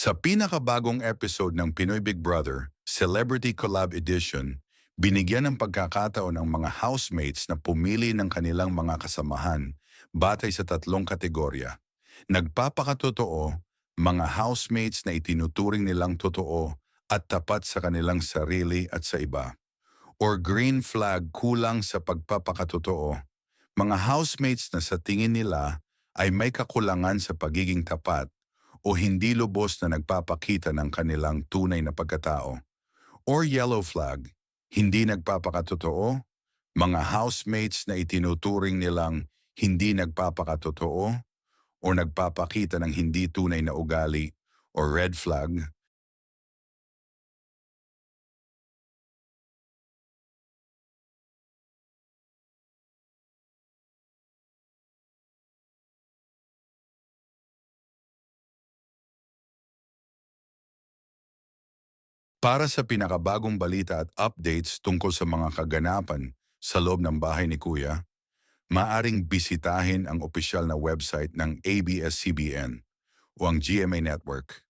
Sa pinakabagong episode ng Pinoy Big Brother, Celebrity Collab Edition, binigyan ng pagkakataon ang mga housemates na pumili ng kanilang mga kasamahan batay sa tatlong kategorya. Nagpapakatotoo, mga housemates na itinuturing nilang totoo at tapat sa kanilang sarili at sa iba. Or green flag, kulang sa pagpapakatotoo, mga housemates na sa tingin nila ay may kakulangan sa pagiging tapat o hindi lubos na nagpapakita ng kanilang tunay na pagkatao. Or yellow flag, hindi nagpapakatotoo, mga housemates na itinuturing nilang hindi nagpapakatotoo o nagpapakita ng hindi tunay na ugali. Or red flag, para sa pinakabagong balita at updates tungkol sa mga kaganapan sa loob ng bahay ni Kuya, maaring bisitahin ang opisyal na website ng ABS-CBN o ang GMA Network.